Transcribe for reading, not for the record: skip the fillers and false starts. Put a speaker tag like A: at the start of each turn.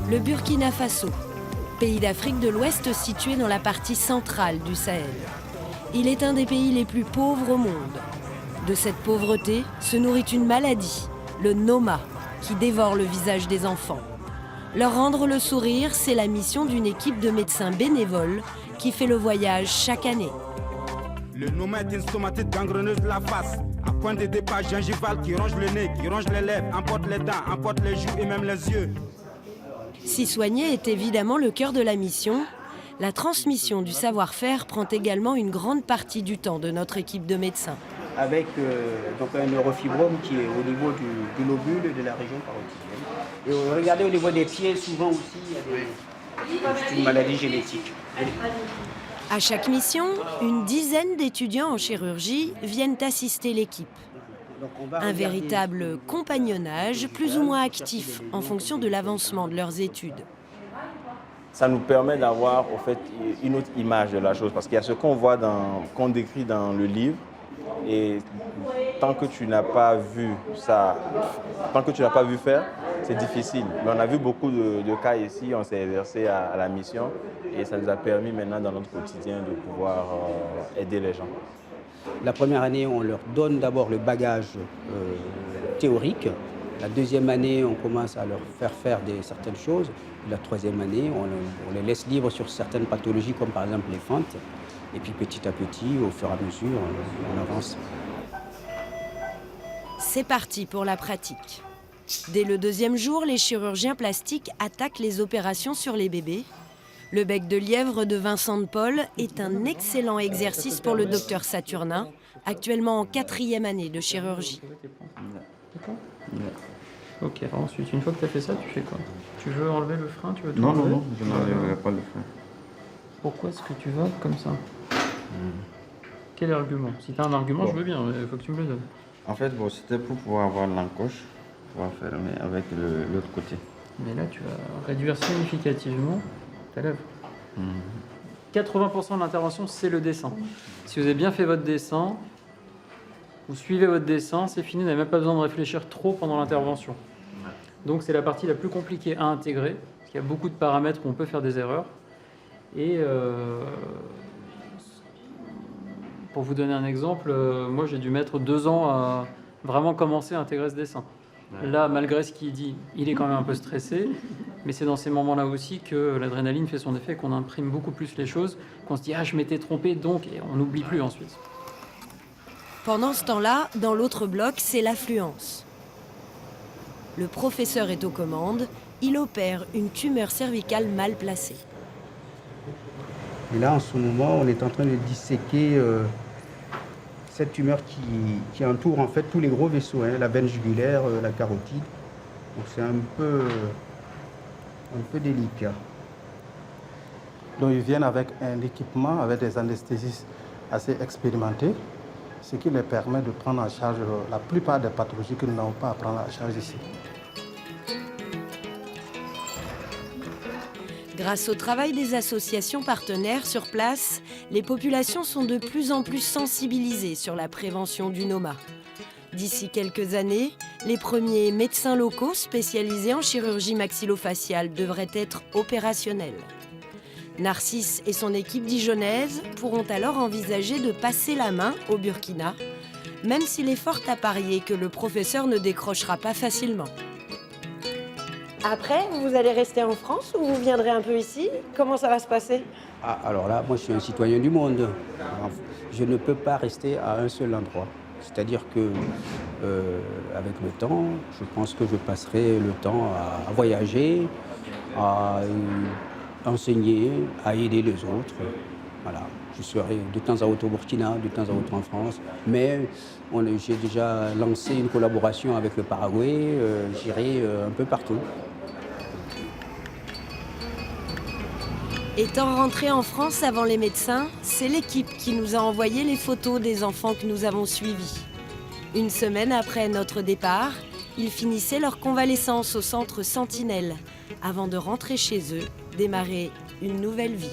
A: Le Burkina Faso, pays d'Afrique de l'Ouest situé dans la partie centrale du Sahel. Il est un des pays les plus pauvres au monde. De cette pauvreté se nourrit une maladie, le Noma, qui dévore le visage des enfants. Leur rendre le sourire, c'est la mission d'une équipe de médecins bénévoles qui fait le voyage chaque année.
B: Le Noma est une stomatite gangreneuse de la face, à point de départ gingival qui ronge le nez, qui ronge les lèvres, emporte les dents, emporte les joues et même les yeux.
A: Si soigner est évidemment le cœur de la mission, la transmission du savoir-faire prend également une grande partie du temps de notre équipe de médecins.
C: Avec donc un neurofibrome qui est au niveau du lobule de la région carotidienne. Et regardez au niveau des pieds, souvent aussi, c'est une maladie génétique.
A: À chaque mission, une dizaine d'étudiants en chirurgie viennent assister l'équipe. Un véritable compagnonnage, plus ou moins actif en fonction de l'avancement de leurs études.
D: Ça nous permet d'avoir au fait une autre image de la chose, parce qu'il y a ce qu'on voit, qu'on décrit dans le livre, et tant que tu n'as pas vu ça, tant que tu n'as pas vu faire, c'est difficile. Mais on a vu beaucoup de cas ici, on s'est exercé à la mission, et ça nous a permis maintenant dans notre quotidien de pouvoir aider les gens.
C: La première année, on leur donne d'abord le bagage théorique. La deuxième année, on commence à leur faire certaines choses. La troisième année, on les laisse libres sur certaines pathologies, comme par exemple les fentes. Et puis petit à petit, au fur et à mesure, on avance.
A: C'est parti pour la pratique. Dès le deuxième jour, les chirurgiens plastiques attaquent les opérations sur les bébés. Le bec de lièvre de Vincent de Paul est un excellent exercice pour le docteur Saturnin, actuellement en 4e année de chirurgie.
E: D'accord ? Ok, alors ensuite, une fois que tu as fait ça, tu fais quoi ? Tu veux enlever le frein ? Tu veux tout
F: Non,
E: enlever ?
F: non, je n'enlèverai pas le frein.
E: Pourquoi est-ce que tu vas comme ça ? Quel est l'argument ? Si tu as un argument, je veux bien, mais il faut que tu me le donnes.
F: En fait, c'était pour pouvoir avoir l'encoche, pouvoir fermer avec l'autre côté.
E: Mais là, tu vas réduire significativement ta lèvre. 80% de l'intervention, c'est le dessin. Si vous avez bien fait votre dessin, vous suivez votre dessin, c'est fini, vous n'avez même pas besoin de réfléchir trop pendant l'intervention. Donc c'est la partie la plus compliquée à intégrer, parce qu'il y a beaucoup de paramètres où on peut faire des erreurs. Et pour vous donner un exemple, moi j'ai dû mettre 2 ans à vraiment commencer à intégrer ce dessin. Là, malgré ce qu'il dit, il est quand même un peu stressé, mais c'est dans ces moments-là aussi que l'adrénaline fait son effet, qu'on imprime beaucoup plus les choses, qu'on se dit « Ah, je m'étais trompé, donc… » et on n'oublie plus ensuite.
A: Pendant ce temps-là, dans l'autre bloc, c'est l'affluence. Le professeur est aux commandes, il opère une tumeur cervicale mal placée.
C: Et là, en ce moment, on est en train de disséquer cette tumeur qui entoure en fait tous les gros vaisseaux, la veine jugulaire, la carotide. Donc c'est un peu délicat.
G: Donc ils viennent avec un équipement, avec des anesthésistes assez expérimentés, ce qui les permet de prendre en charge la plupart des pathologies que nous n'avons pas à prendre en charge ici.
A: Grâce au travail des associations partenaires sur place, les populations sont de plus en plus sensibilisées sur la prévention du Noma. D'ici quelques années, les premiers médecins locaux spécialisés en chirurgie maxillofaciale devraient être opérationnels. Narcisse et son équipe dijonnaise pourront alors envisager de passer la main au Burkina, même s'il est fort à parier que le professeur ne décrochera pas facilement. Après, vous allez rester en France ou vous viendrez un peu ici? Comment ça va se passer?
C: Alors là, moi je suis un citoyen du monde. Alors, je ne peux pas rester à un seul endroit. C'est-à-dire que, avec le temps, je pense que je passerai le temps à voyager, à enseigner, à aider les autres. Voilà. Je serai de temps à autre au Burkina, de temps à autre en France. Mais j'ai déjà lancé une collaboration avec le Paraguay. J'irai un peu partout.
A: Étant rentré en France avant les médecins, c'est l'équipe qui nous a envoyé les photos des enfants que nous avons suivis. Une semaine après notre départ, ils finissaient leur convalescence au centre Sentinelle, avant de rentrer chez eux, démarrer une nouvelle vie.